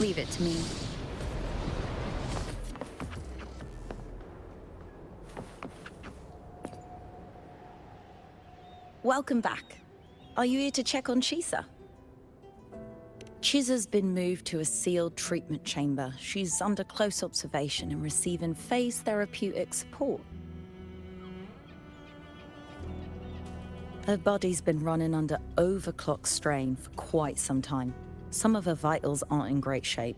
Leave it to me. Welcome back. Are you here to check on Chisa? Chisa's been moved to a sealed treatment chamber. She's under close observation and receiving phase therapeutic support. Her body's been running under overclock strain for quite some time. Some of her vitals aren't in great shape.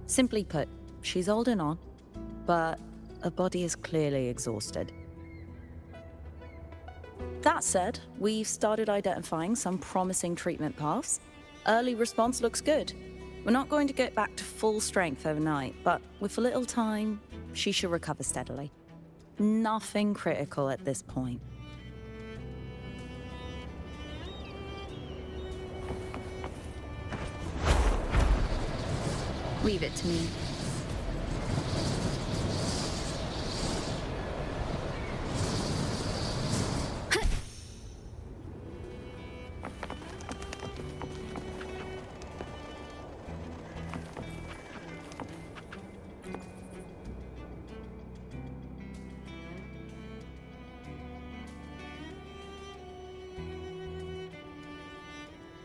Simply put, she's holding on, but her body is clearly exhausted. That said, we've started identifying some promising treatment paths. Early response looks good. We're not going to get back to full strength overnight, but with a little time, she should recover steadily. Nothing critical at this point. Leave it to me.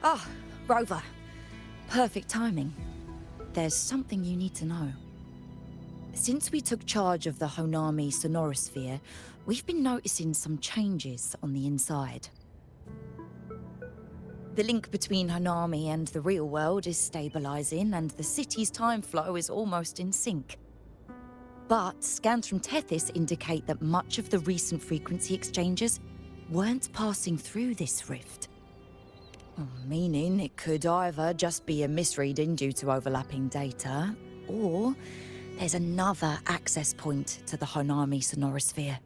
Ah, Rover. Perfect timing. There's something you need to know. Since we took charge of the Honami sonorosphere, we've been noticing some changes on the inside. The link between Honami and the real world is stabilizing, and the city's time flow is almost in sync. But scans from Tethys indicate that much of the recent frequency exchanges weren't passing through this rift. Meaning it could either just be a misreading due to overlapping data, or there's another access point to the Honami sonorosphere.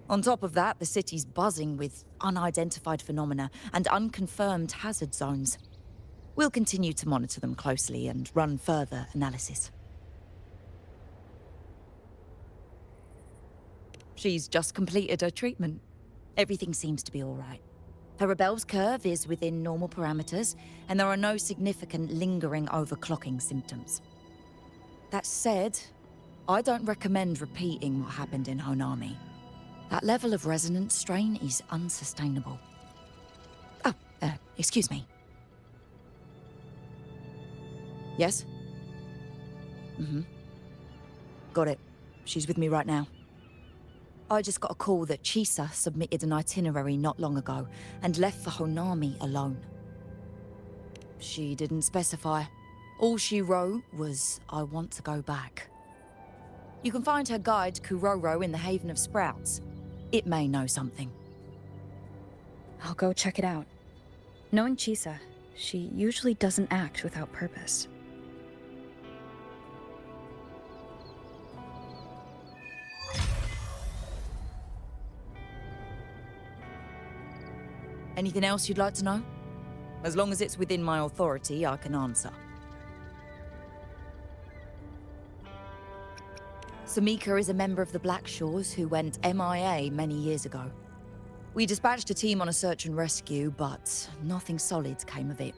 On top of that, the city's buzzing with unidentified phenomena and unconfirmed hazard zones. We'll continue to monitor them closely and run further analysis. She's just completed her treatment. Everything seems to be all right. Her Rebel's curve is within normal parameters, and there are no significant lingering overclocking symptoms. That said, I don't recommend repeating what happened in Honami. That level of resonance strain is unsustainable. Oh, excuse me. Yes? Mm-hmm. Got it. She's with me right now. I just got a call that Chisa submitted an itinerary not long ago and left for Honami alone. She didn't specify. All she wrote was, "I want to go back." You can find her guide, Kuroro, in the Haven of Sprouts. It may know something. I'll go check it out. Knowing Chisa, she usually doesn't act without purpose. Anything else you'd like to know? As long as it's within my authority, I can answer. Samika is a member of the Blackshores who went MIA many years ago. We dispatched a team on a search and rescue, but nothing solid came of it.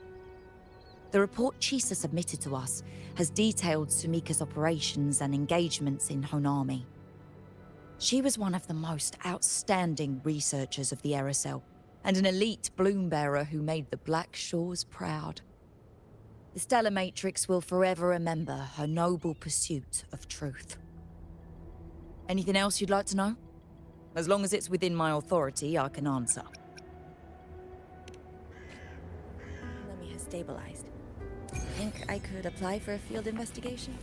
The report Chisa submitted to us has detailed Sumika's operations and engagements in Honami. She was one of the most outstanding researchers of the Aerosol, and an elite bloom-bearer who made the Blackshores proud. The Stellar Matrix will forever remember her noble pursuit of truth. Anything else you'd like to know? As long as it's within my authority, I can answer. Lemmy has stabilized. Think I could apply for a field investigation?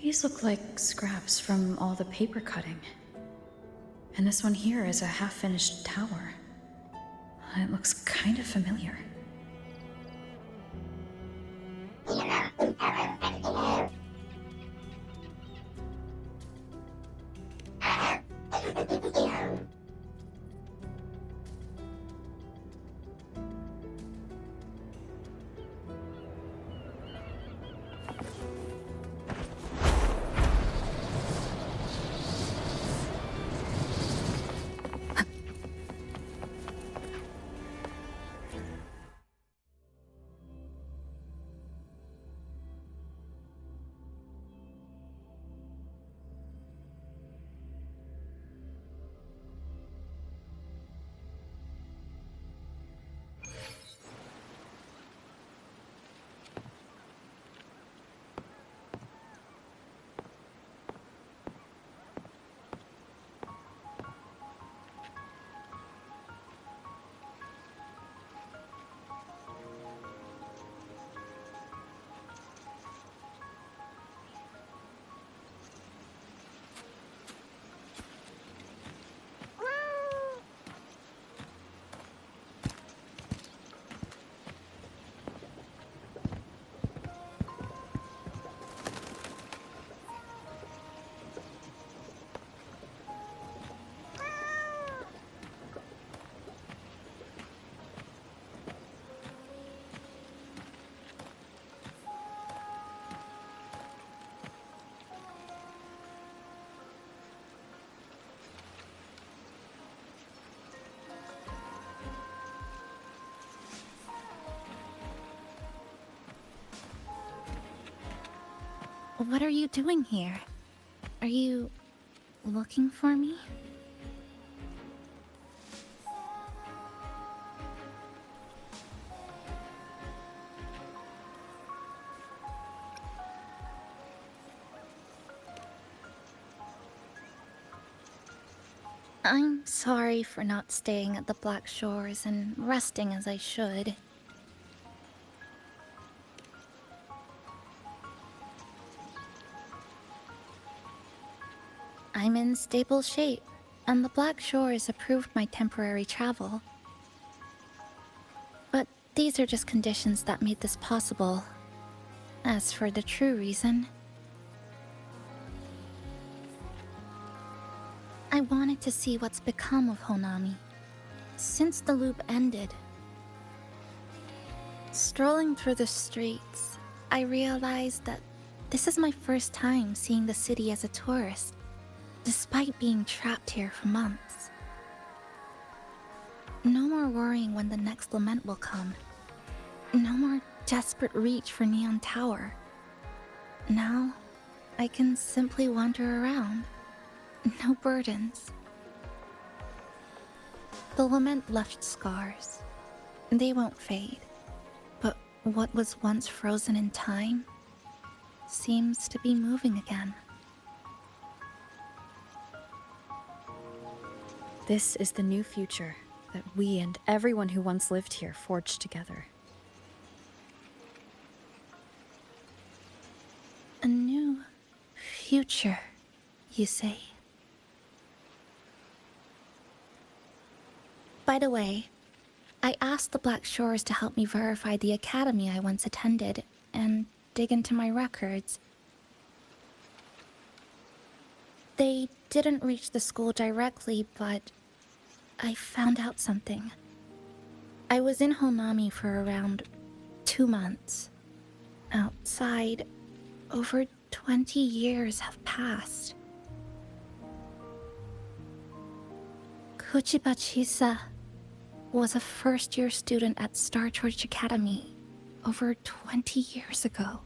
These look like scraps from all the paper cutting. And this one here is a half-finished tower. It looks kind of familiar. What are you doing here? Are you looking for me? I'm sorry for not staying at the Black Shores and resting as I should. I'm in stable shape, and the Black Shores approved my temporary travel. But these are just conditions that made this possible. As for the true reason, I wanted to see what's become of Honami since the loop ended. Strolling through the streets, I realized that this is my first time seeing the city as a tourist, despite being trapped here for months. No more worrying when the next lament will come. No more desperate reach for Neon Tower. Now, I can simply wander around. No burdens. The lament left scars. They won't fade. But what was once frozen in time seems to be moving again. This is the new future that we and everyone who once lived here forged together. A new future, you say? By the way, I asked the Black Shores to help me verify the academy I once attended and dig into my records. They didn't reach the school directly, but I found out something. I was in Honami for around 2 months. Outside, over 20 years have passed. Kuchiba Chisa was a first-year student at Star Church Academy over 20 years ago.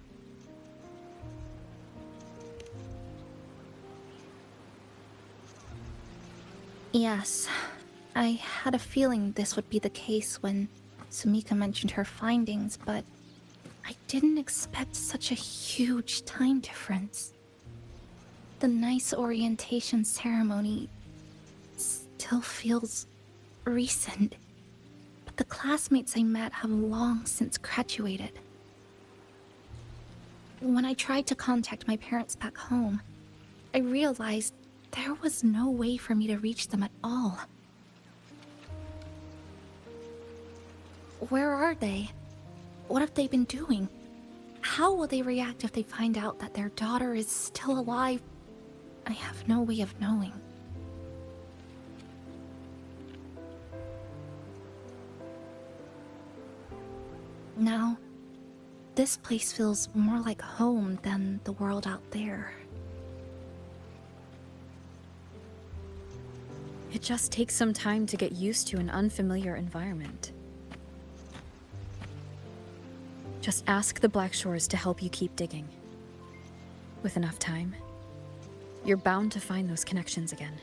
Yes, I had a feeling this would be the case when Sumika mentioned her findings, but I didn't expect such a huge time difference. The nice orientation ceremony still feels recent, but the classmates I met have long since graduated. When I tried to contact my parents back home, I realized there was no way for me to reach them at all. Where are they? What have they been doing? How will they react if they find out that their daughter is still alive? I have no way of knowing. Now, this place feels more like home than the world out there. It just takes some time to get used to an unfamiliar environment. Just ask the Black Shores to help you keep digging. With enough time, you're bound to find those connections again.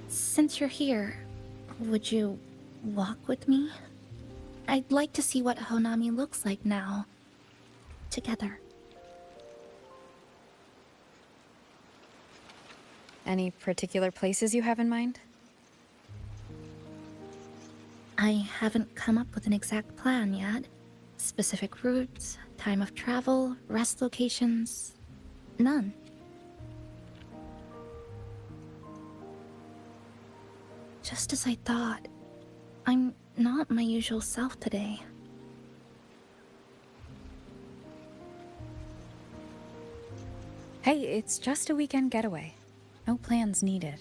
Since you're here, would you walk with me? I'd like to see what Honami looks like now. Together. Any particular places you have in mind? I haven't come up with an exact plan yet. Specific routes, time of travel, rest locations. None. Just as I thought, I'm not my usual self today. Hey, it's just a weekend getaway. No plans needed.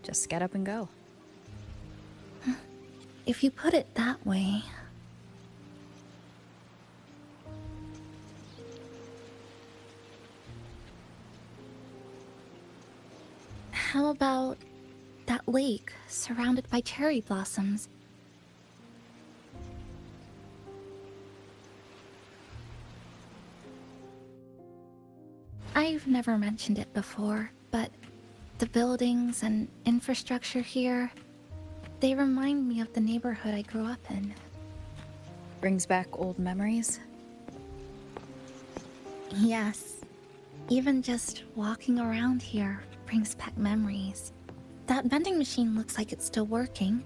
Just get up and go. If you put it that way... How about that lake surrounded by cherry blossoms? I've never mentioned it before, but the buildings and infrastructure here, they remind me of the neighborhood I grew up in. Brings back old memories? Yes. Even just walking around here brings back memories. That vending machine looks like it's still working.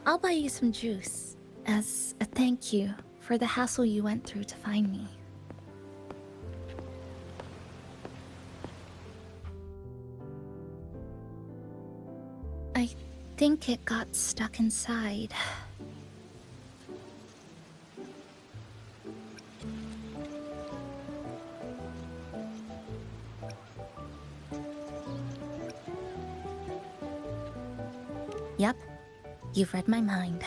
I'll buy you some juice as a thank you for the hassle you went through to find me. I think it got stuck inside. Yep, you've read my mind.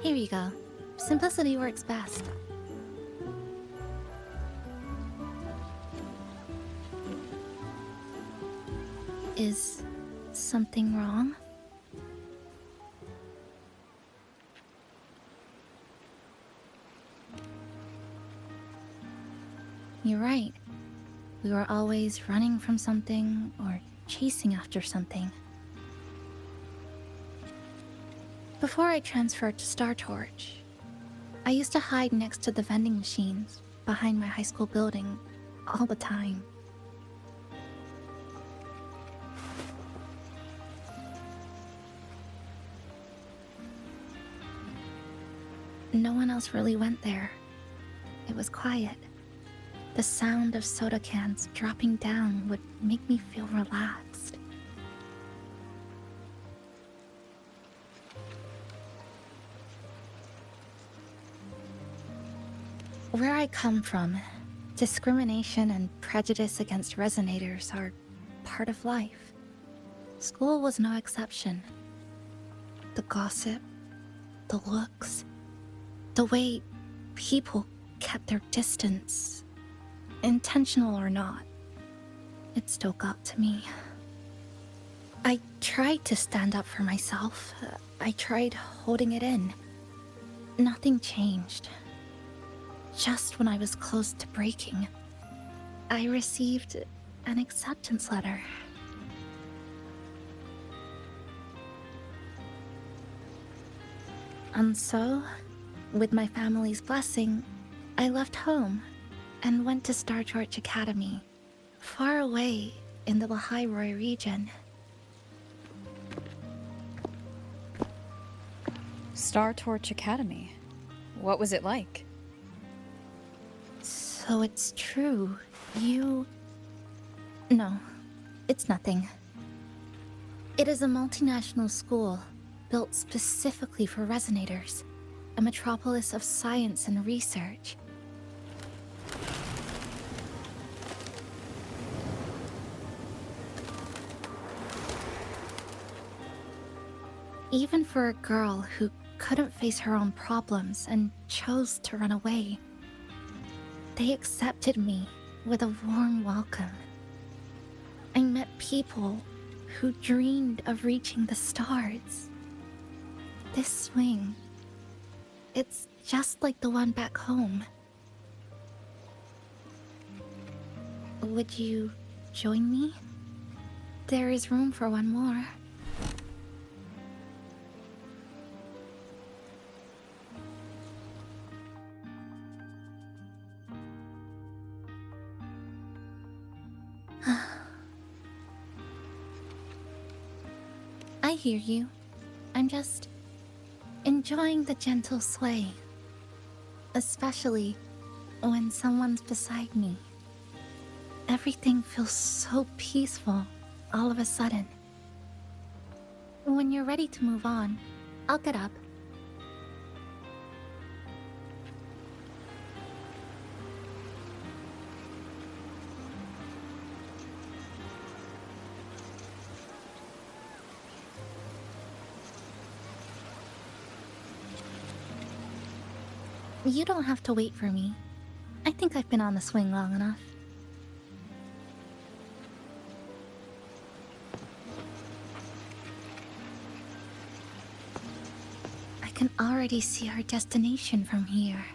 Here you go. Simplicity works best. Is something wrong? You're right. We were always running from something or chasing after something. Before I transferred to Star Torch, I used to hide next to the vending machines behind my high school building all the time. No one else really went there. It was quiet. The sound of soda cans dropping down would make me feel relaxed. Where I come from, discrimination and prejudice against resonators are part of life. School was no exception. The gossip, the looks, the way people kept their distance, intentional or not, it still got to me. I tried to stand up for myself. I tried holding it in. Nothing changed. Just when I was close to breaking, I received an acceptance letter. And so, with my family's blessing, I left home and went to Startorch Academy, far away in the Lahairoi region. Startorch Academy. What was it like? So it's true. You... No, it's nothing. It is a multinational school built specifically for resonators, a metropolis of science and research. Even for a girl who couldn't face her own problems and chose to run away, they accepted me with a warm welcome. I met people who dreamed of reaching the stars. This swing, it's just like the one back home. Would you join me? There is room for one more. I hear you. I'm just enjoying the gentle sway. Especially when someone's beside me. Everything feels so peaceful all of a sudden. When you're ready to move on, I'll get up. You don't have to wait for me. I think I've been on the swing long enough. I can already see our destination from here.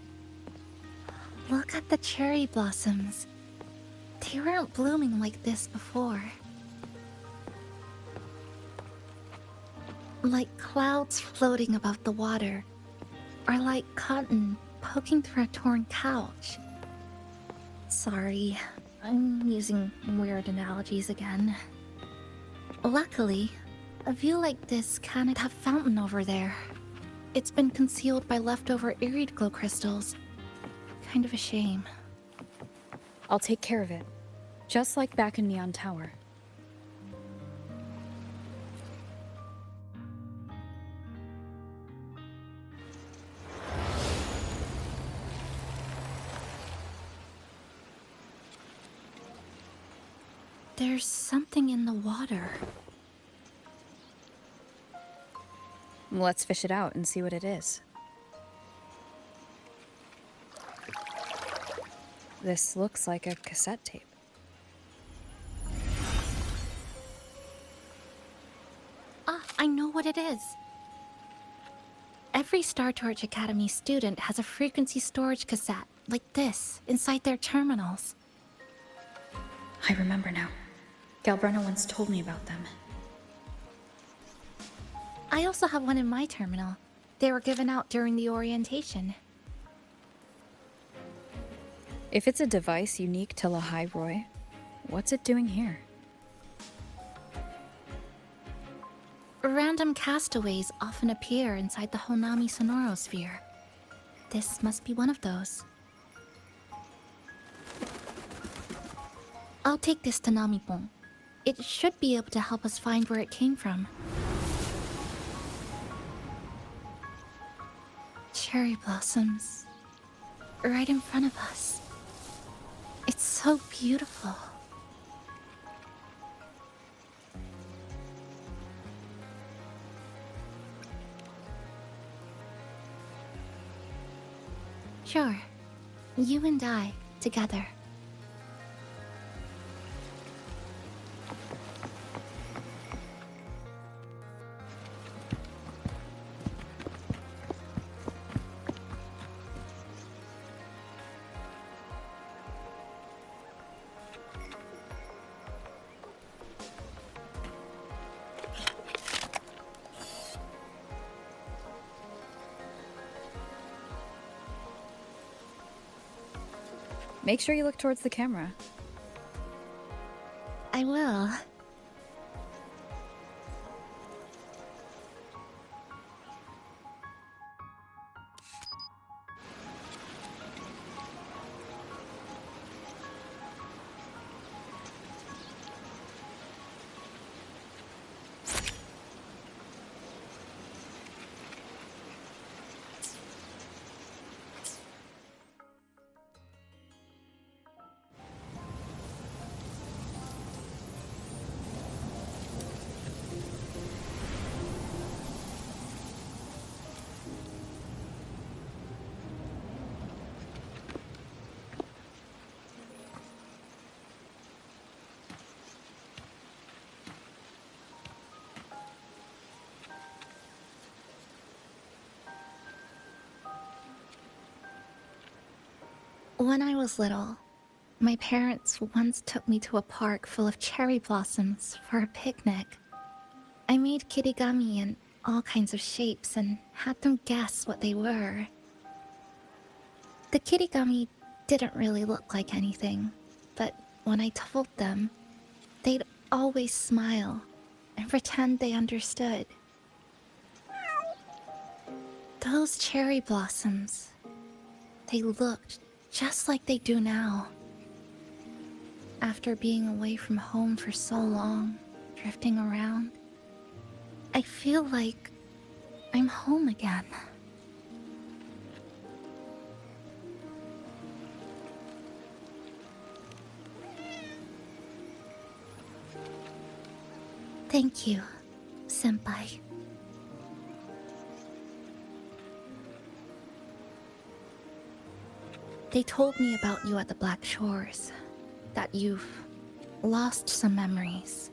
Look at the cherry blossoms. They weren't blooming like this before. Like clouds floating above the water, or like cotton poking through a torn couch. Sorry, I'm using weird analogies again. Luckily, a view like this can't have fountain over there. It's been concealed by leftover irid glow crystals. Kind of a shame. I'll take care of it. Just like back in Neon Tower. There's something in the water. Let's fish it out and see what it is. This looks like a cassette tape. Ah, I know what it is. Every Startorch Academy student has a frequency storage cassette, like this, inside their terminals. I remember now. Galbrenna once told me about them. I also have one in my terminal. They were given out during the orientation. If it's a device unique to Lahairoi, what's it doing here? Random castaways often appear inside the Honami sonorosphere. This must be one of those. I'll take this to Namipon. It should be able to help us find where it came from. Cherry blossoms. Right in front of us. It's so beautiful. Sure. You and I, together. Make sure you look towards the camera. I will. When I was little, my parents once took me to a park full of cherry blossoms for a picnic. I made kirigami in all kinds of shapes and had them guess what they were. The kirigami didn't really look like anything, but when I told them, they'd always smile and pretend they understood. Those cherry blossoms, they looked just like they do now. After being away from home for so long, drifting around, I feel like I'm home again. Thank you, Senpai. They told me about you at the Black Shores, that you've lost some memories.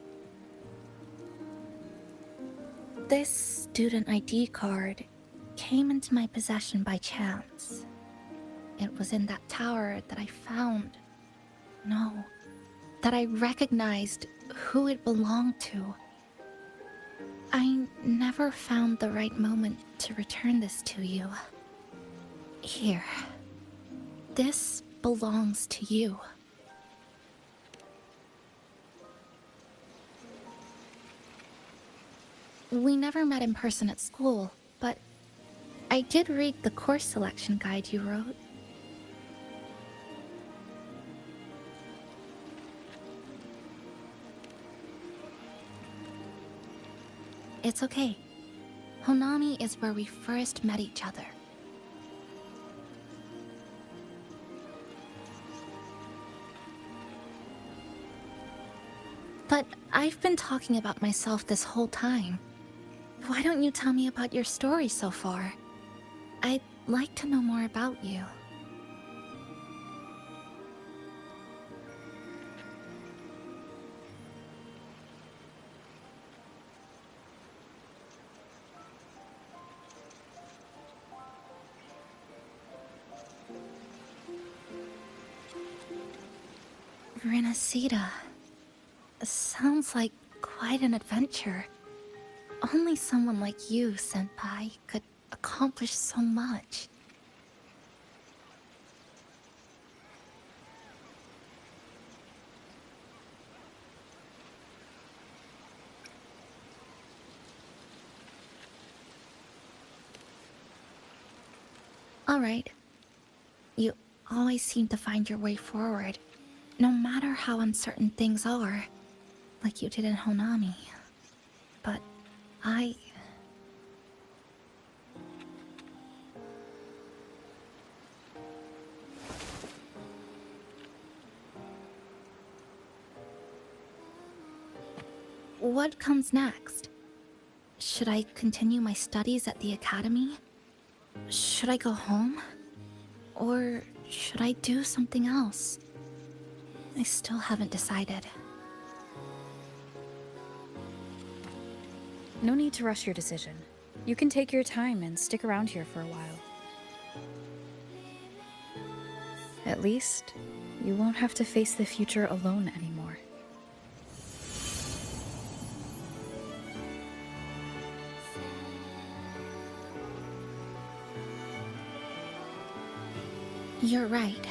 This student ID card came into my possession by chance. It was in that tower that I found. No, that I recognized who it belonged to. I never found the right moment to return this to you. Here. This belongs to you. We never met in person at school, but I did read the course selection guide you wrote. It's okay. Honami is where we first met each other. But I've been talking about myself this whole time. Why don't you tell me about your story so far? I'd like to know more about you. Renacida. Sounds like quite an adventure. Only someone like you, Senpai, could accomplish so much. Alright. You always seem to find your way forward, no matter how uncertain things are, like you did in Honami. But I... What comes next? Should I continue my studies at the academy? Should I go home? Or should I do something else? I still haven't decided. No need to rush your decision. You can take your time and stick around here for a while. At least, you won't have to face the future alone anymore. You're right.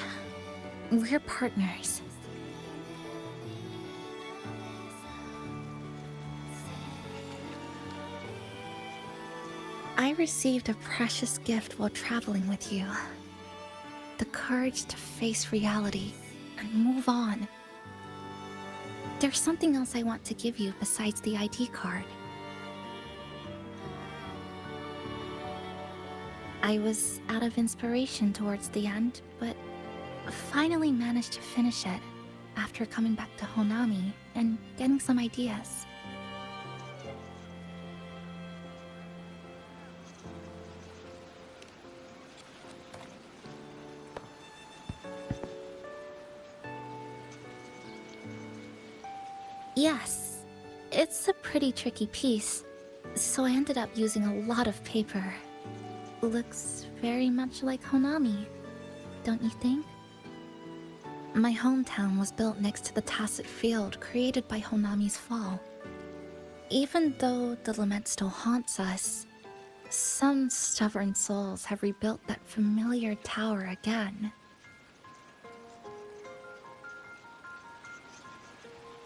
We're partners. I received a precious gift while traveling with you. The courage to face reality and move on. There's something else I want to give you besides the ID card. I was out of inspiration towards the end, but finally managed to finish it after coming back to Honami and getting some ideas. Yes, it's a pretty tricky piece, so I ended up using a lot of paper. Looks very much like Honami, don't you think? My hometown was built next to the tacit field created by Honami's fall. Even though the lament still haunts us, some stubborn souls have rebuilt that familiar tower again.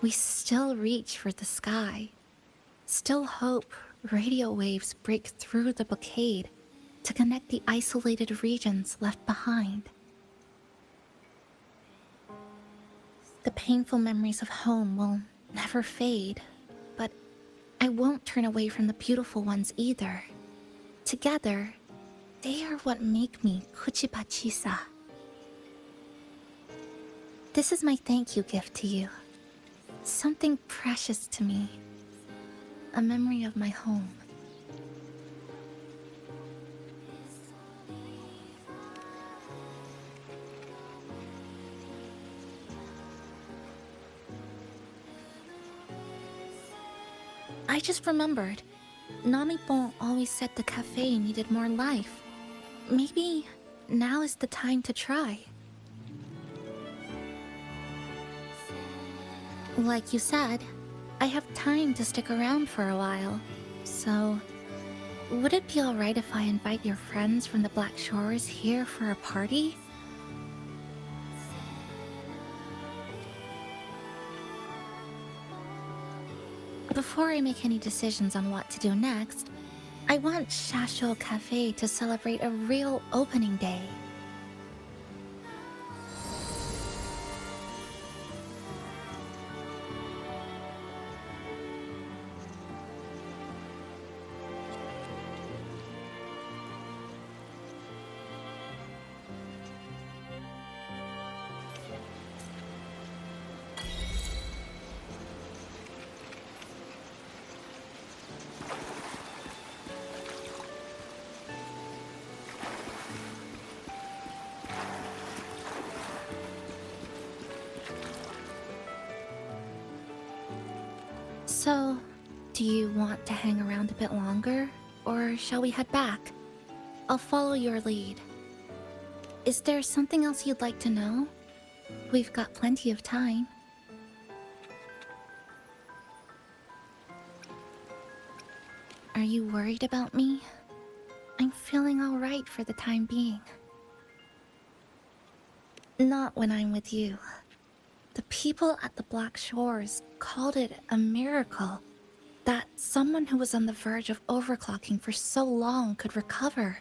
We still reach for the sky, still hope radio waves break through the blockade to connect the isolated regions left behind. The painful memories of home will never fade, but I won't turn away from the beautiful ones either. Together, they are what make me Kuchibachisa. This is my thank you gift to you. Something precious to me. A memory of my home. I just remembered. Namipon always said the cafe needed more life. Maybe now is the time to try. Like you said, I have time to stick around for a while. So, would it be alright if I invite your friends from the Black Shores here for a party? Before I make any decisions on what to do next, I want Shasho Cafe to celebrate a real opening day. So, do you want to hang around a bit longer, or shall we head back? I'll follow your lead. Is there something else you'd like to know? We've got plenty of time. Are you worried about me? I'm feeling alright for the time being. Not when I'm with you. The people at the Black Shores called it a miracle that someone who was on the verge of overclocking for so long could recover.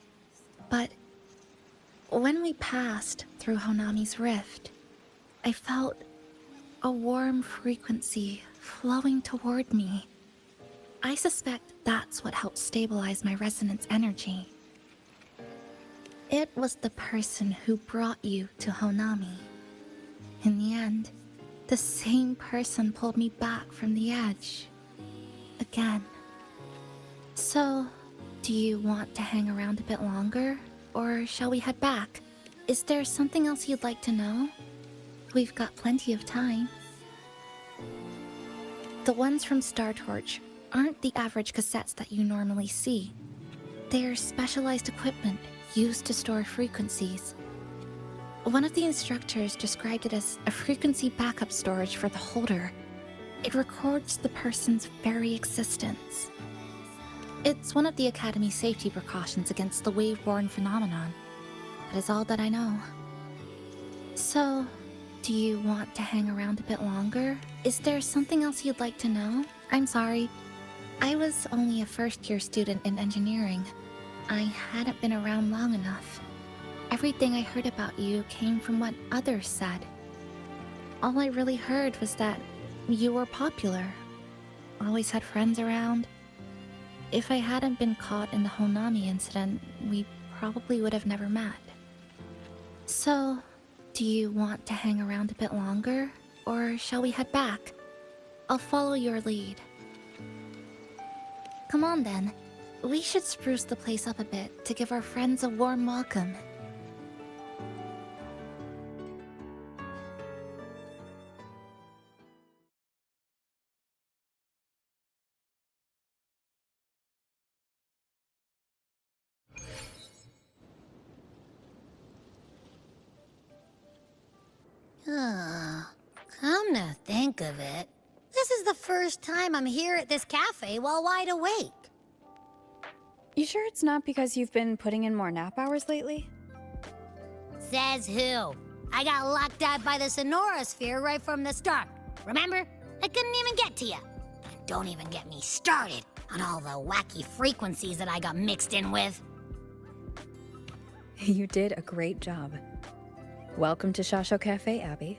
But when we passed through Honami's rift, I felt a warm frequency flowing toward me. I suspect that's what helped stabilize my resonance energy. It was the person who brought you to Honami. In the end, the same person pulled me back from the edge. Again. So, do you want to hang around a bit longer? Or shall we head back? Is there something else you'd like to know? We've got plenty of time. The ones from Star Torch aren't the average cassettes that you normally see. They're specialized equipment used to store frequencies. One of the instructors described it as a frequency backup storage for the holder. It records the person's very existence. It's one of the Academy's safety precautions against the wave-borne phenomenon. That is all that I know. So, do you want to hang around a bit longer? Is there something else you'd like to know? I'm sorry. I was only a first-year student in engineering. I hadn't been around long enough. Everything I heard about you came from what others said. All I really heard was that you were popular. Always had friends around. If I hadn't been caught in the Honami incident, we probably would have never met. So, do you want to hang around a bit longer? Or shall we head back? I'll follow your lead. Come on then. We should spruce the place up a bit to give our friends a warm welcome. Come to think of it, this is the first time I'm here at this cafe while wide awake. You sure it's not because you've been putting in more nap hours lately? Says who? I got locked out by the Sonorosphere right from the start. Remember? I couldn't even get to you. And don't even get me started on all the wacky frequencies that I got mixed in with. You did a great job. Welcome to Shasho Cafe, Abby.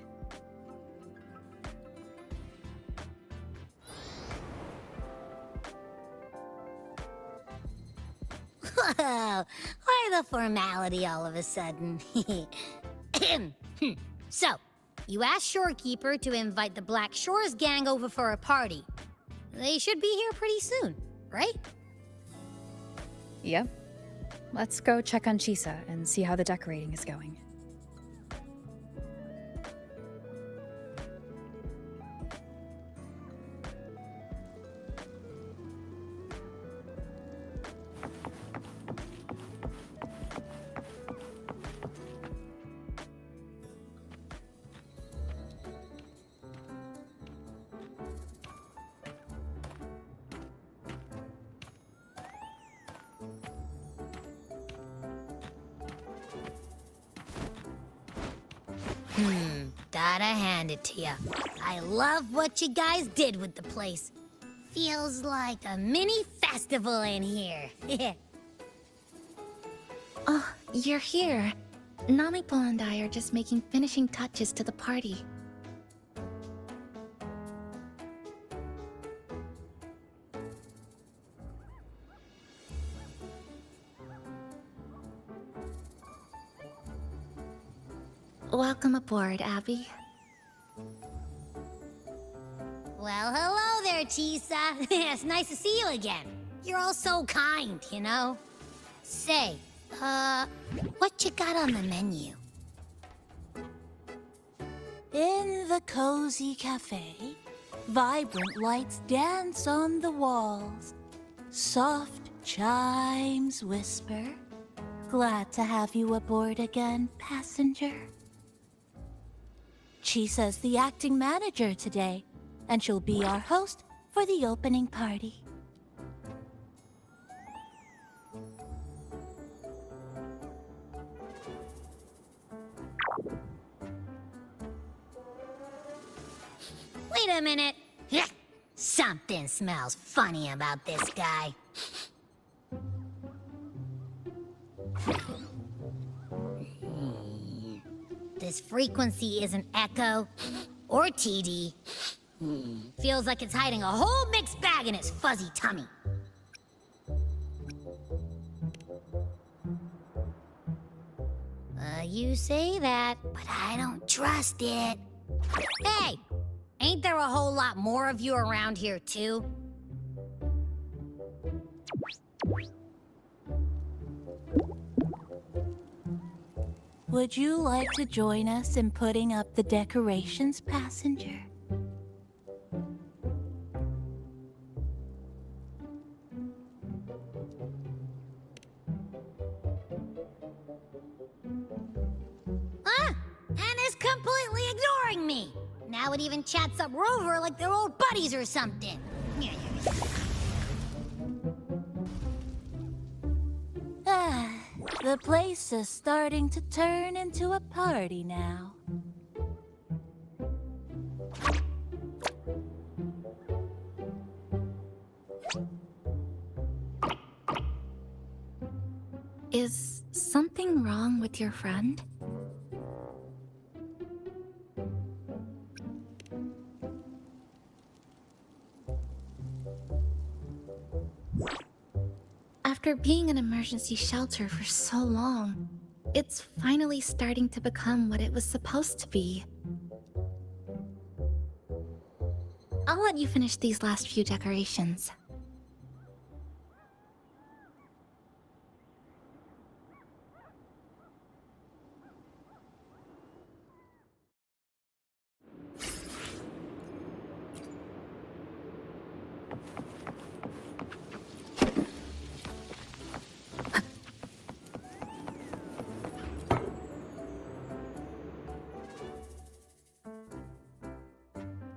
Whoa, why the formality all of a sudden? So, you asked Shorekeeper to invite the Black Shores gang over for a party. They should be here pretty soon, right? Yep. Let's go check on Chisa and see how the decorating is going. Gotta hand it to ya. I love what you guys did with the place. Feels like a mini festival in here. Oh, you're here. Namipo and I are just making finishing touches to the party. Welcome aboard, Abby. Well, hello there, Chisa. It's nice to see you again. You're all so kind, you know? Say, what you got on the menu? In the cozy cafe, vibrant lights dance on the walls. Soft chimes whisper. Glad to have you aboard again, passenger. Chisa's the acting manager today, and she'll be our host for the opening party. Wait a minute. Something smells funny about this guy. This frequency isn't echo or TD. Feels like it's hiding a whole mixed bag in its fuzzy tummy. You say that, but I don't trust it. Hey! Ain't there a whole lot more of you around here, too? Would you like to join us in putting up the decorations, passenger? Huh? Anna's completely ignoring me. Now it even chats up Rover like they're old buddies or something. The place is starting to turn into a party now. Is something wrong with your friend? After being an emergency shelter for so long, it's finally starting to become what it was supposed to be. I'll let you finish these last few decorations.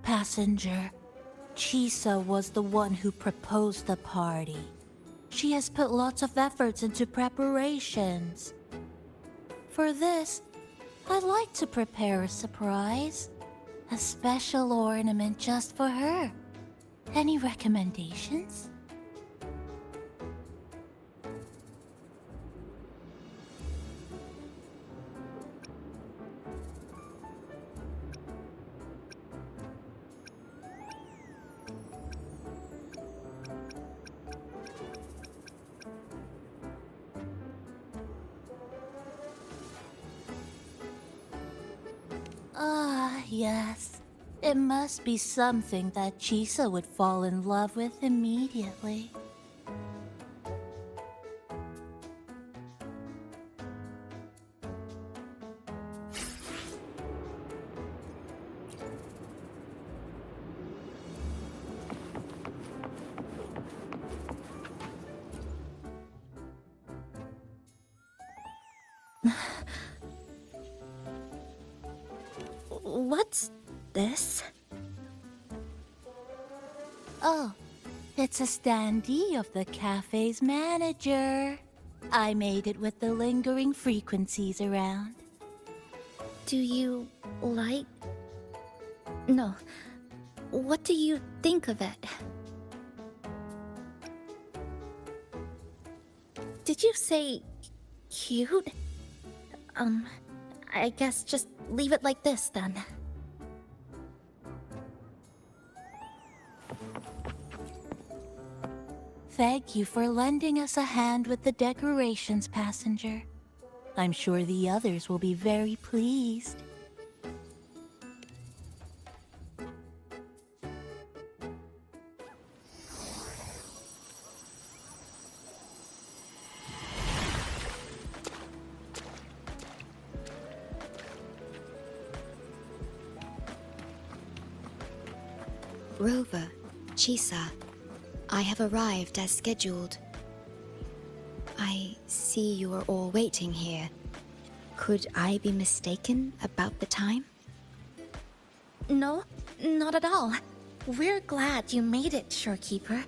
Passenger, Chisa was the one who proposed the party. She has put lots of efforts into preparations. For this, I'd like to prepare a surprise. A special ornament just for her. Any recommendations? Ah, yes. It must be something that Chisa would fall in love with immediately. What's this? Oh, it's a standee of the cafe's manager. I made it with the lingering frequencies around. Do you like... No. What do you think of it? Did you say... cute? I guess just leave it like this then. Thank you for lending us a hand with the decorations, passenger. I'm sure the others will be very pleased. Rover, Chisa, I have arrived as scheduled. I see you are all waiting here. Could I be mistaken about the time? No, not at all. We're glad you made it, Shorekeeper.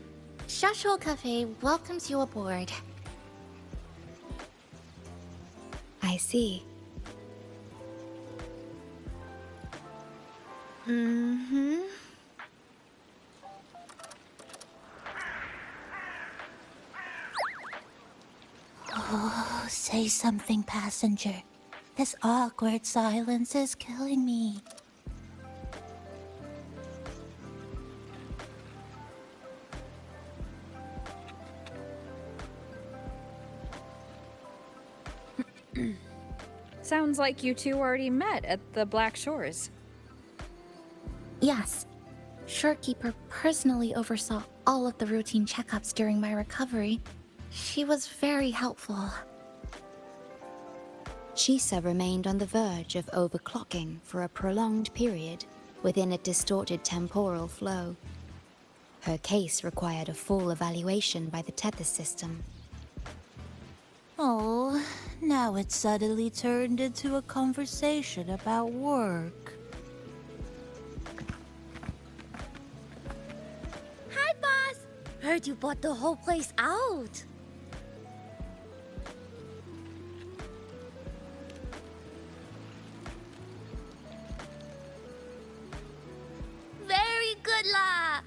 Shasho Cafe welcomes you aboard. I see. Mm-hmm. Oh, say something, passenger. This awkward silence is killing me. Sounds like you two already met at the Black Shores. Yes. Shorekeeper personally oversaw all of the routine checkups during my recovery. She was very helpful. Chisa remained on the verge of overclocking for a prolonged period within a distorted temporal flow. Her case required a full evaluation by the tether system. Oh, now it's suddenly turned into a conversation about work. Hi, boss! Heard you bought the whole place out. Very good, La!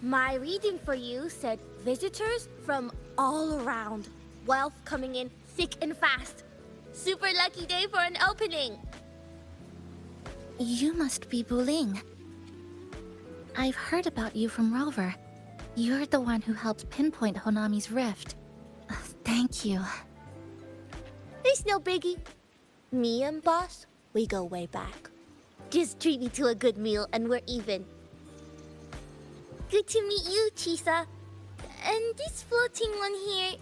My reading for you said visitors from all around. Wealth coming in thick and fast. Super lucky day for an opening. You must be Buling. I've heard about you from Rover. You're the one who helped pinpoint Honami's rift. Thank you. It's no biggie. Me and Boss, we go way back. Just treat me to a good meal and we're even. Good to meet you, Chisa. And this floating one here...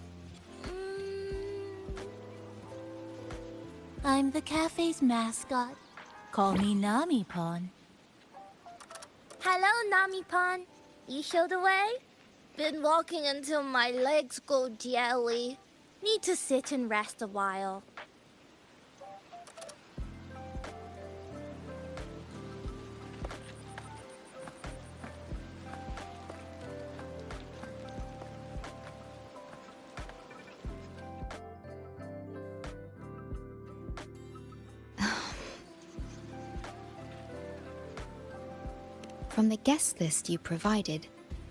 I'm the cafe's mascot. Call me Nami-pon. Hello, Nami-pon. You show the way? Been walking until my legs go jelly. Need to sit and rest a while. From the guest list you provided,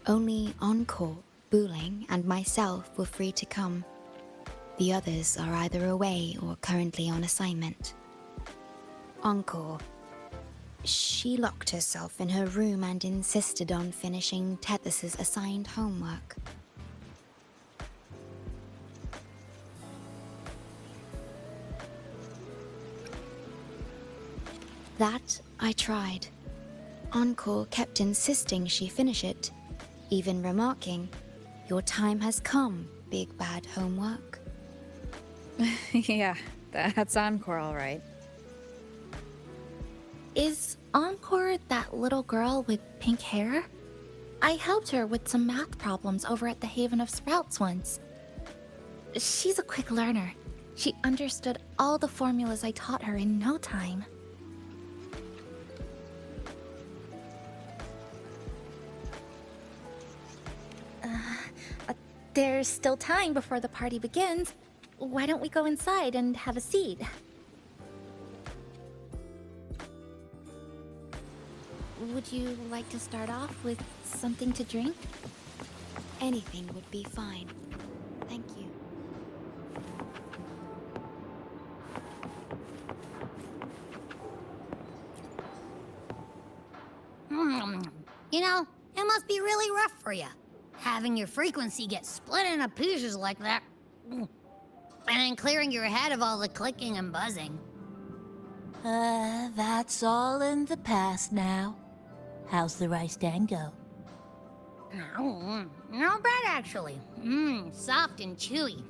only Encore, Buling, and myself were free to come. The others are either away or currently on assignment. Encore. She locked herself in her room and insisted on finishing Tethys's assigned homework. That I tried. Encore kept insisting she finish it, even remarking, "Your time has come, big bad homework." Yeah, that's Encore, all right. Is Encore that little girl with pink hair? I helped her with some math problems over at the Haven of Sprouts once. She's a quick learner. She understood all the formulas I taught her in no time. There's still time before the party begins. Why don't we go inside and have a seat? Would you like to start off with something to drink? Anything would be fine. Thank you. You know, it must be really rough for you, having your frequency get split into pieces like that. And then clearing your head of all the clicking and buzzing. That's all in the past now. How's the rice dango? Not bad, actually. Soft and chewy.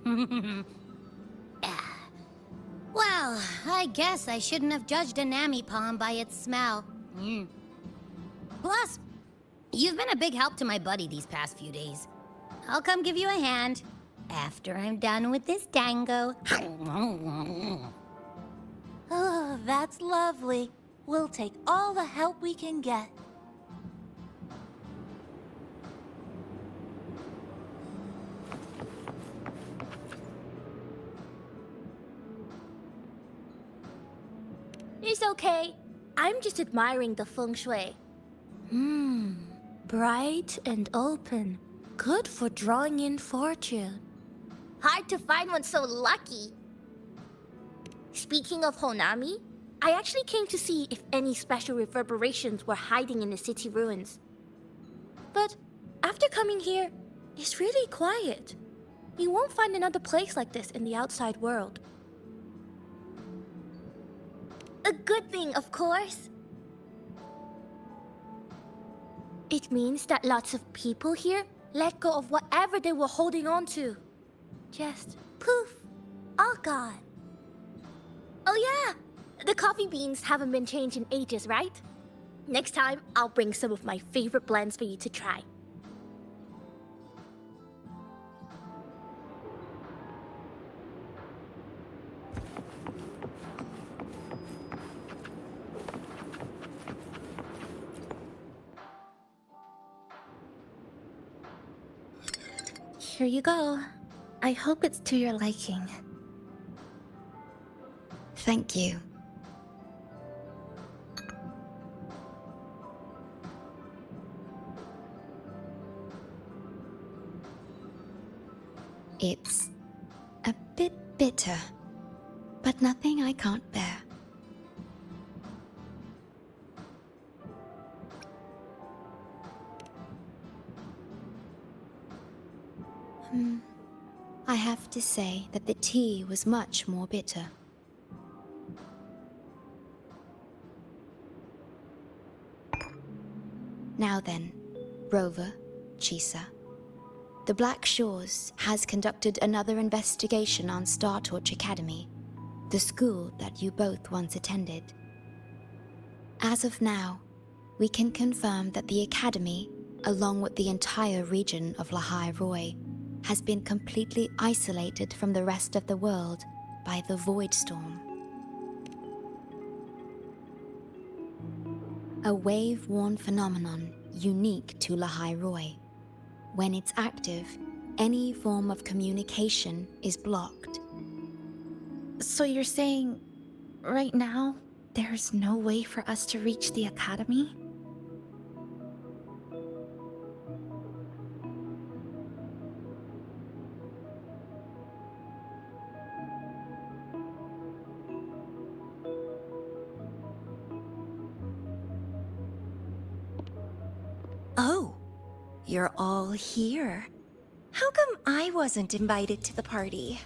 Well, I guess I shouldn't have judged a Nami-pon by its smell. Plus, you've been a big help to my buddy these past few days. I'll come give you a hand after I'm done with this dango. Oh, that's lovely. We'll take all the help we can get. It's okay. I'm just admiring the feng shui. Bright and open. Good for drawing in fortune. Hard to find one so lucky. Speaking of Honami, I actually came to see if any special reverberations were hiding in the city ruins. But after coming here, it's really quiet. You won't find another place like this in the outside world. A good thing, of course. It means that lots of people here let go of whatever they were holding on to. Just poof, all gone. Oh yeah, the coffee beans haven't been changed in ages, right? Next time, I'll bring some of my favorite blends for you to try. Here you go. I hope it's to your liking. Thank you. It's a bit Bitter, but nothing I can't bear. I have to say that the tea was much more bitter. Now then, Rover, Chisa. The Black Shores has conducted another investigation on Startorch Academy, the school that you both once attended. As of now, we can confirm that the Academy, along with the entire region of Lahai Roi, has been completely isolated from the rest of the world by the Void Storm. A wave-worn phenomenon unique to Lahai Roi. When it's active, any form of communication is blocked. So you're saying, right now, there's no way for us to reach the Academy? Oh, you're all here. How come I wasn't invited to the party?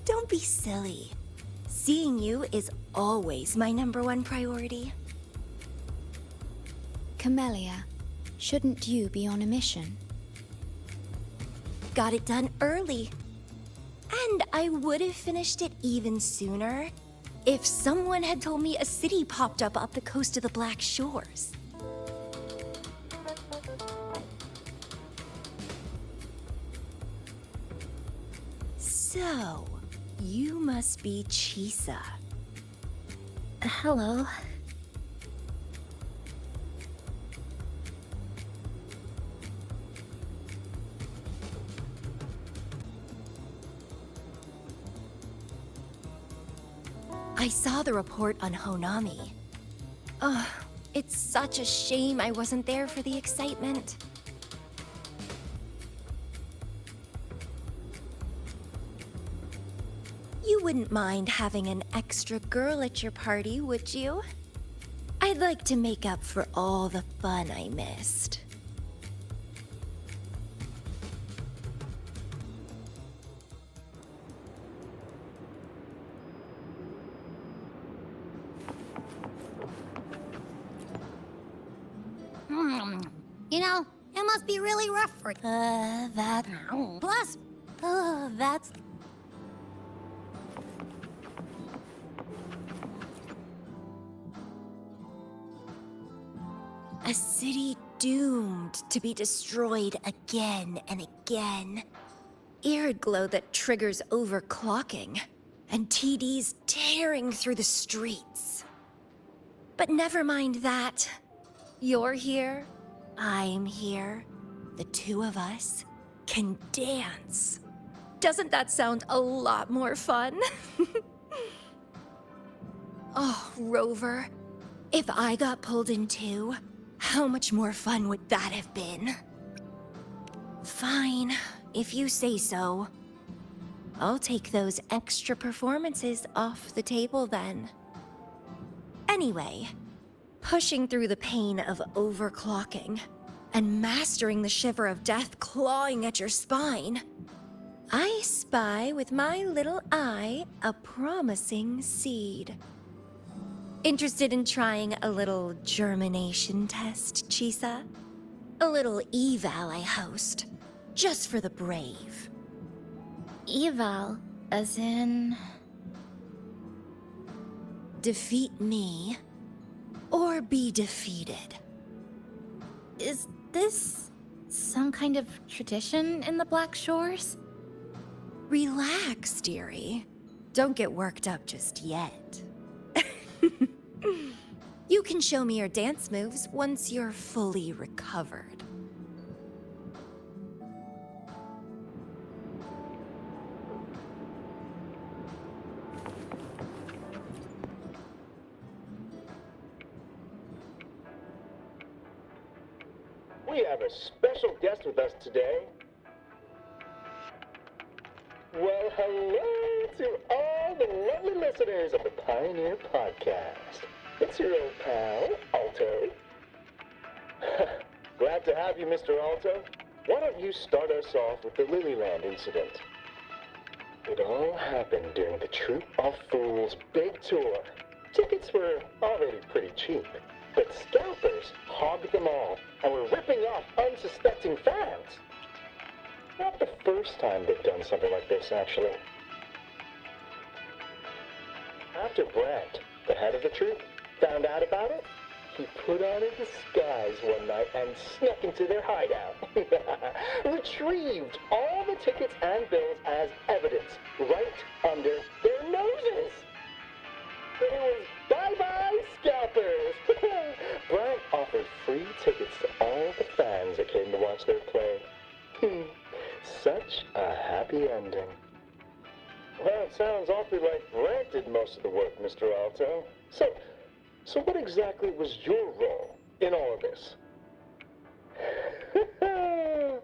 Don't be silly. Seeing you is always my #1 priority. Camellia, shouldn't you be on a mission? Got it done early. And I would have finished it even sooner if someone had told me a city popped up the coast of the Black Shores. So, you must be Chisa. Hello. I saw the report on Honami. Ugh, it's such a shame I wasn't there for the excitement. You wouldn't mind having an extra girl at your party, would you? I'd like to make up for all the fun I missed. You know, it must be really rough for... That... Plus, that's... A city doomed to be destroyed again and again. Arid glow that triggers overclocking, and TDs tearing through the streets. But never mind that. You're here, I'm here. The two of us can dance. Doesn't that sound a lot more fun? Oh, Rover, if I got pulled in too, how much more fun would that have been? Fine, if you say so. I'll take those extra performances off the table then. Anyway, pushing through the pain of overclocking and mastering the shiver of death clawing at your spine, I spy with my little eye a promising seed. Interested in trying a little germination test, Chisa? A little eval I host, just for the brave. Eval, as in... Defeat me, or be defeated. Is this some kind of tradition in the Black Shores? Relax, dearie. Don't get worked up just yet. You can show me your dance moves once you're fully recovered. We have a special guest with us today. Well, hello to all the lovely listeners of the Pioneer Podcast. It's your old pal, Alto. Glad to have you, Mr. Alto. Why don't you start us off with the Lilyland incident? It all happened during the Troop of Fools big tour. Tickets were already pretty cheap, but scalpers hogged them all and were ripping off unsuspecting fans. Not the first time they've done something like this, actually. After Brant, the head of the troop, found out about it, he put on a disguise one night and snuck into their hideout. Retrieved all the tickets and bills as evidence right under their noses. It was bye-bye scalpers. Brant offered free tickets to all the fans that came to watch their play. Such a happy ending. Well, it sounds awfully like Brant did most of the work, Mr. Alto. So what exactly was your role in all of this? Well,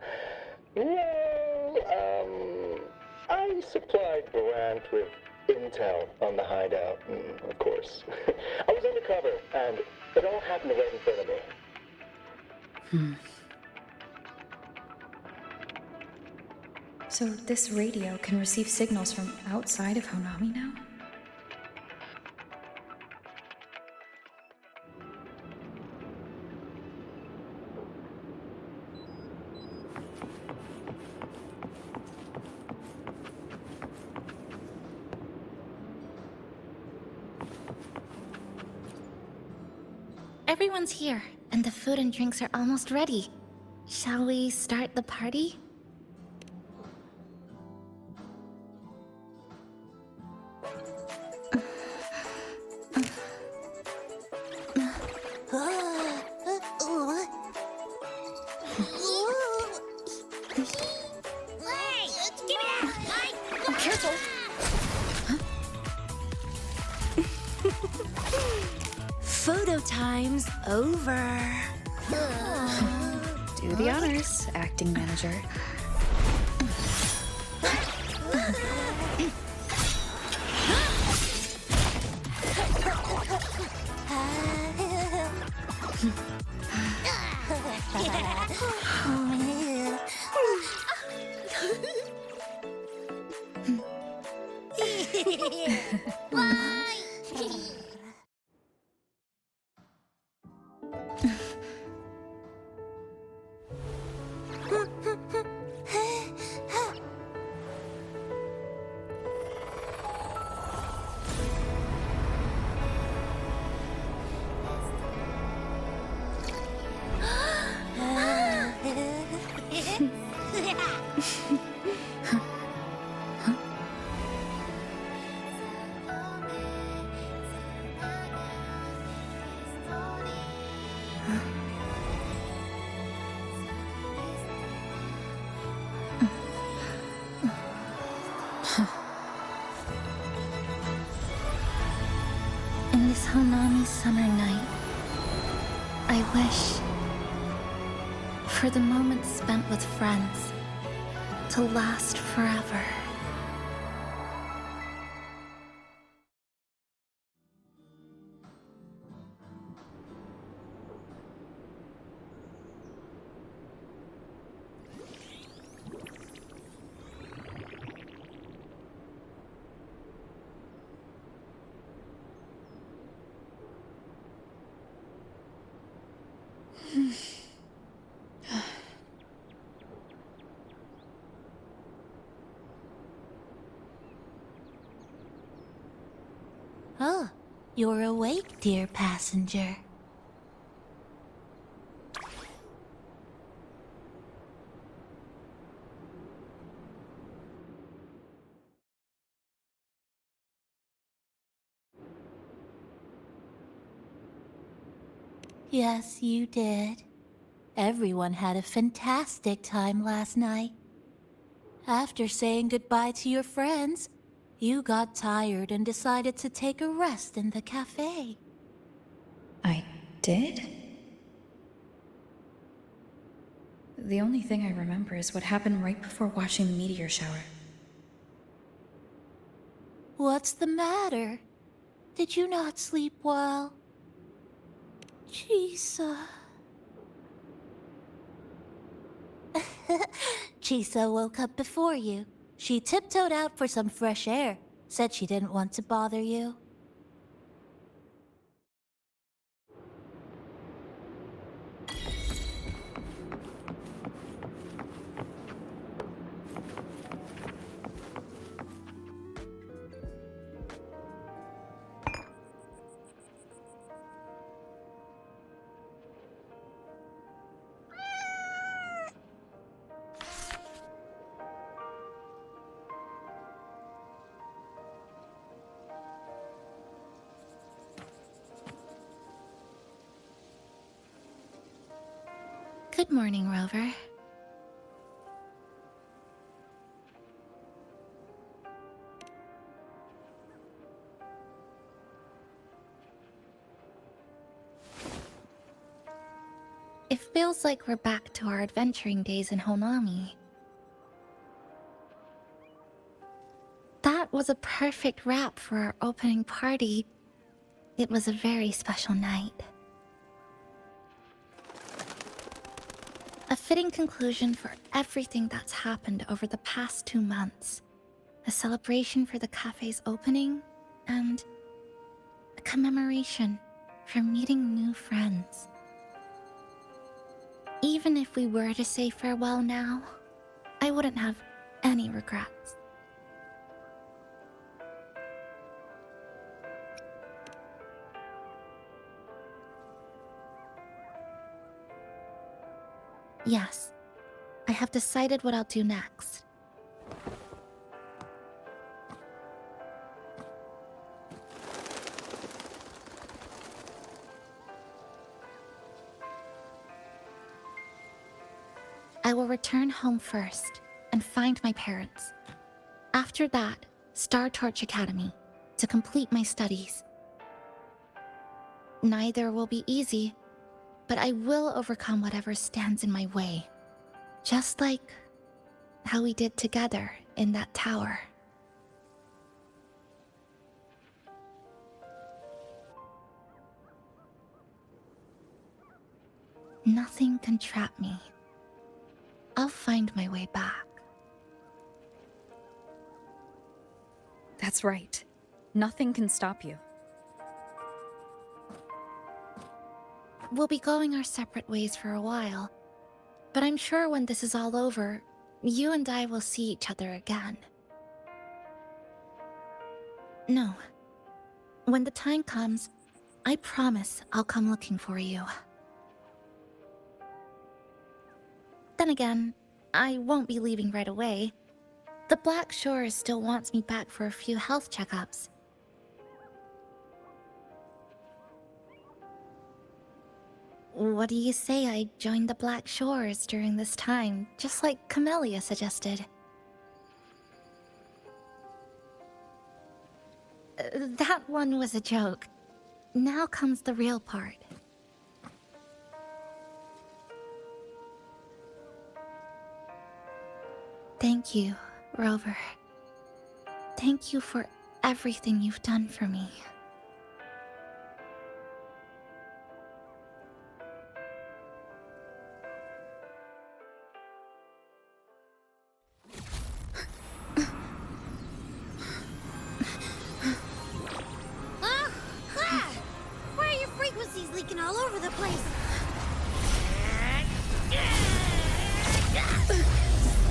I supplied Brant with intel on the hideout, of course. I was undercover, and it all happened right in front of me. So this radio can receive signals from outside of Honami now? Everyone's here, and the food and drinks are almost ready. Shall we start the party? Photo time's over. Do the honors, acting manager. In this Honami summer night, I wish for the moments spent with friends to last forever. Oh, you're awake, dear passenger. Yes, you did. Everyone had a fantastic time last night. After saying goodbye to your friends, you got tired and decided to take a rest in the cafe. I did? The only thing I remember is what happened right before watching the meteor shower. What's the matter? Did you not sleep well? Chisa. Chisa woke up before you. She tiptoed out for some fresh air. Said she didn't want to bother you. Good morning, Rover. It feels like we're back to our adventuring days in Honami. That was a perfect wrap for our opening party. It was a very special night. A fitting conclusion for everything that's happened over the past 2 months. A celebration for the cafe's opening, and a commemoration for meeting new friends. Even if we were to say farewell now, I wouldn't have any regrets. Yes, I have decided what I'll do next. I will return home first and find my parents. After that, Star Torch Academy to complete my studies. Neither will be easy, but I will overcome whatever stands in my way. Just like how we did together in that tower. Nothing can trap me. I'll find my way back. That's right. Nothing can stop you. We'll be going our separate ways for a while, but I'm sure when this is all over, you and I will see each other again. No. When the time comes, I promise I'll come looking for you. Then again, I won't be leaving right away. The Black Shore still wants me back for a few health checkups. What do you say I join the Black Shores during this time, just like Camellia suggested? That one was a joke. Now comes the real part. Thank you, Rover. Thank you for everything you've done for me. Why are your frequencies leaking all over the place?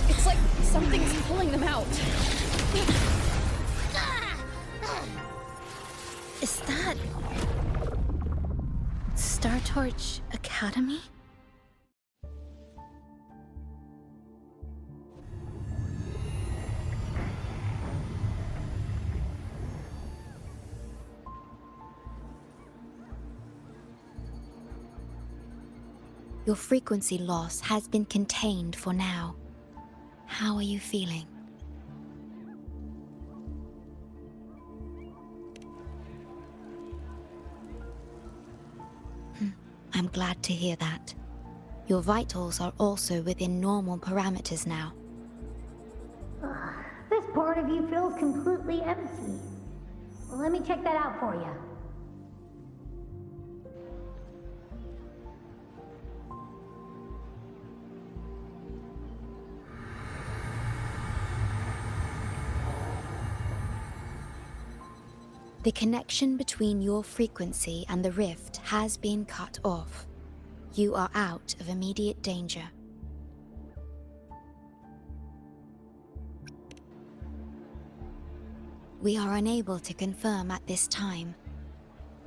It's like something's pulling them out. Is that... Star Torch Academy? Your frequency loss has been contained for now. How are you feeling? I'm glad to hear that. Your vitals are also within normal parameters now. This part of you feels completely empty. Well, let me check that out for you. The connection between your frequency and the rift has been cut off. You are out of immediate danger. We are unable to confirm at this time,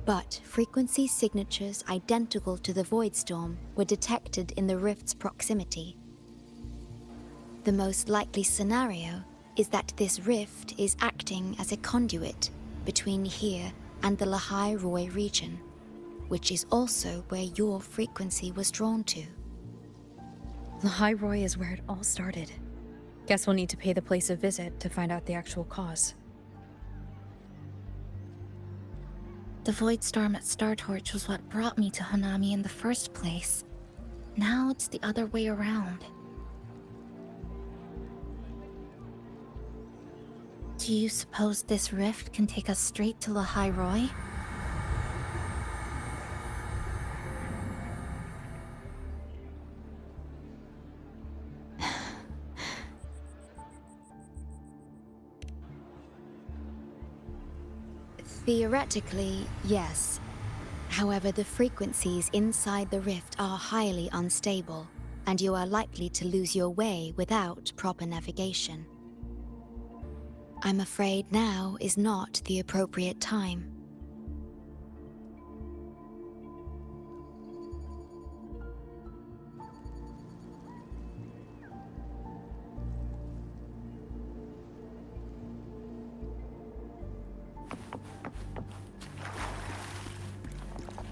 but frequency signatures identical to the void storm were detected in the rift's proximity. The most likely scenario is that this rift is acting as a conduit between here and the Lahai Roy region, which is also where your frequency was drawn to. Lahai Roy is where it all started. Guess we'll need to pay the place a visit to find out the actual cause. The void storm at Startorch was what brought me to Hanami in the first place. Now it's the other way around. Do you suppose this rift can take us straight to Lahai Roy? Theoretically, yes. However, the frequencies inside the rift are highly unstable, and you are likely to lose your way without proper navigation. I'm afraid now is not the appropriate time.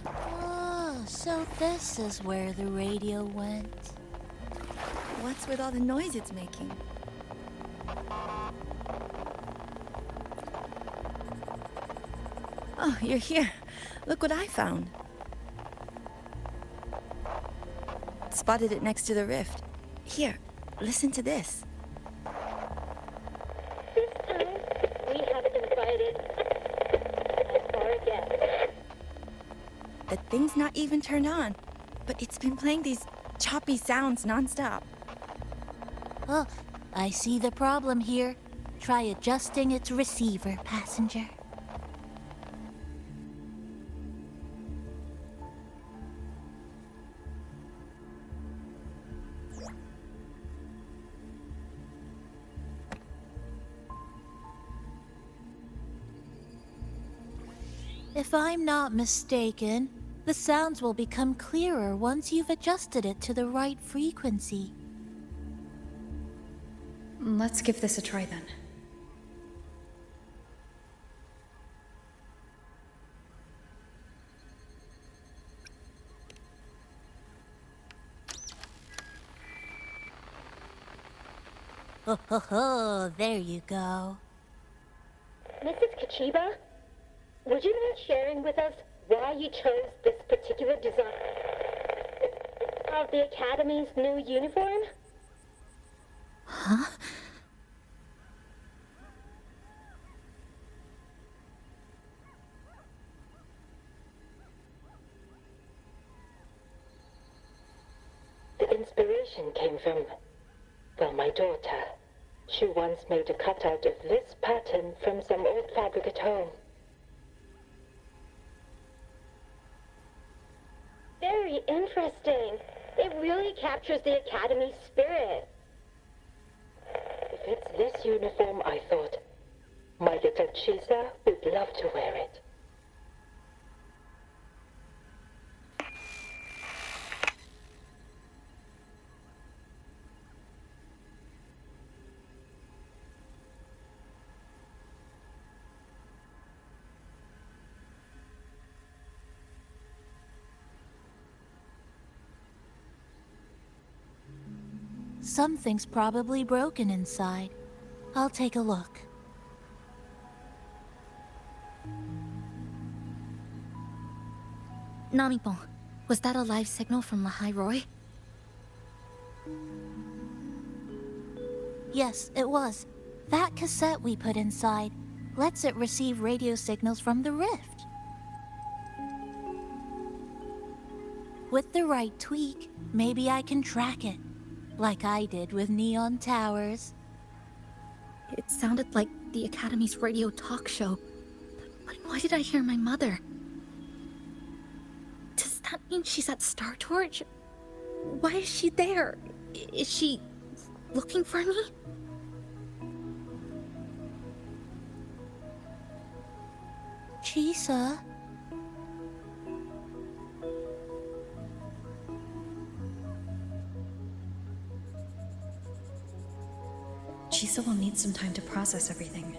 Oh, so this is where the radio went. What's with all the noise it's making? Oh, you're here. Look what I found. Spotted it next to the rift. Here, listen to this. This time, we have invited as far again. The thing's not even turned on, but it's been playing these choppy sounds nonstop. Oh, I see the problem here. Try adjusting its receiver, passenger. If I'm not mistaken, the sounds will become clearer once you've adjusted it to the right frequency. Let's give this a try then. Ho ho ho, there you go. Mrs. Kachiba, would you mind sharing with us why you chose this particular design of the Academy's new uniform? Huh? The inspiration came from, well, my daughter. She once made a cutout of this pattern from some old fabric at home. Very interesting. It really captures the Academy's spirit. If it's this uniform, I thought, my little Chisa would love to wear it. Something's probably broken inside. I'll take a look. Namipon, was that a live signal from Lahai Roy? Yes, it was. That cassette we put inside lets it receive radio signals from the rift. With the right tweak, maybe I can track it, like I did with Neon Towers. It sounded like the Academy's radio talk show. But why did I hear my mother? Does that mean she's at Star Torch? Why is she there? Is she looking for me? Chisa? Chisa will need some time to process everything.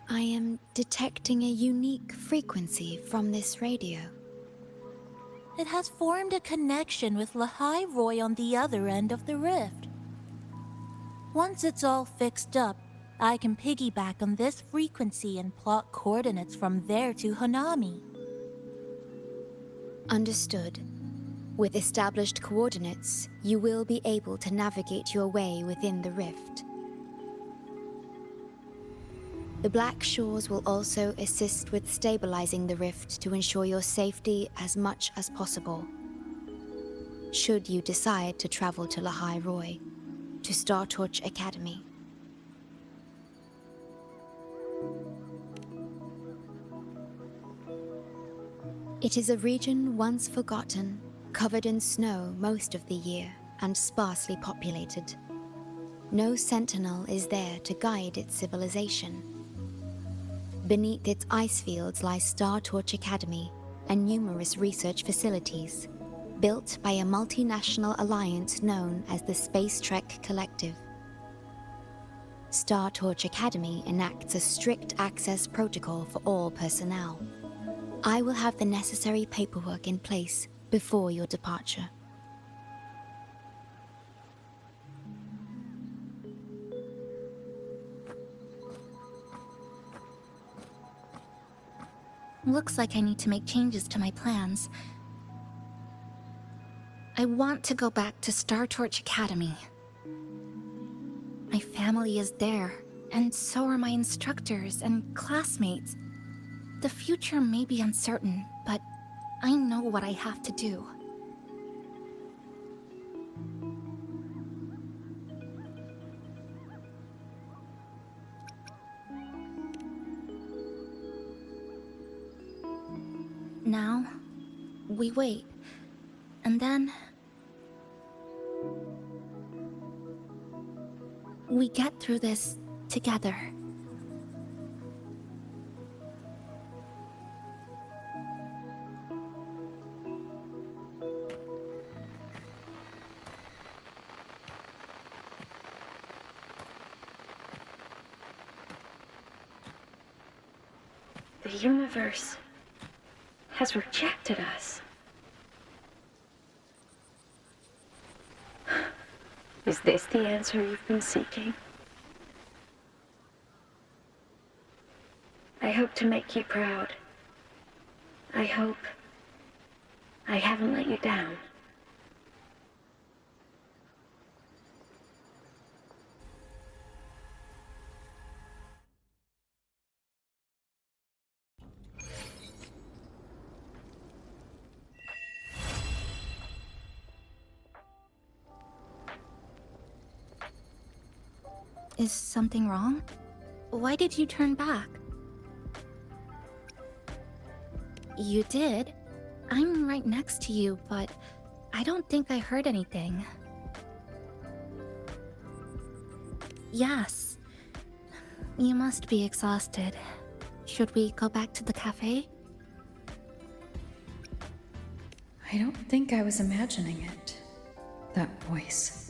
I am detecting a unique frequency from this radio. It has formed a connection with Lahai Roy on the other end of the rift. Once it's all fixed up, I can piggyback on this frequency and plot coordinates from there to Hanami. Understood. With established coordinates, you will be able to navigate your way within the rift. The Black Shores will also assist with stabilizing the rift to ensure your safety as much as possible. Should you decide to travel to Lahai Roy, to Star Torch Academy. It is a region once forgotten, covered in snow most of the year, and sparsely populated. No sentinel is there to guide its civilization. Beneath its ice fields lies Star Torch Academy and numerous research facilities, built by a multinational alliance known as the Space Trek Collective. Star Torch Academy enacts a strict access protocol for all personnel. I will have the necessary paperwork in place before your departure. Looks like I need to make changes to my plans. I want to go back to Star Torch Academy. My family is there, and so are my instructors and classmates. The future may be uncertain, but I know what I have to do. Now, we wait, and then we get through this together. The universe has rejected us. Is this the answer you've been seeking? I hope to make you proud. I hope I haven't let you down. Is something wrong? Why did you turn back? You did. I'm right next to you, but I don't think I heard anything. Yes. You must be exhausted. Should we go back to the cafe? I don't think I was imagining it. That voice.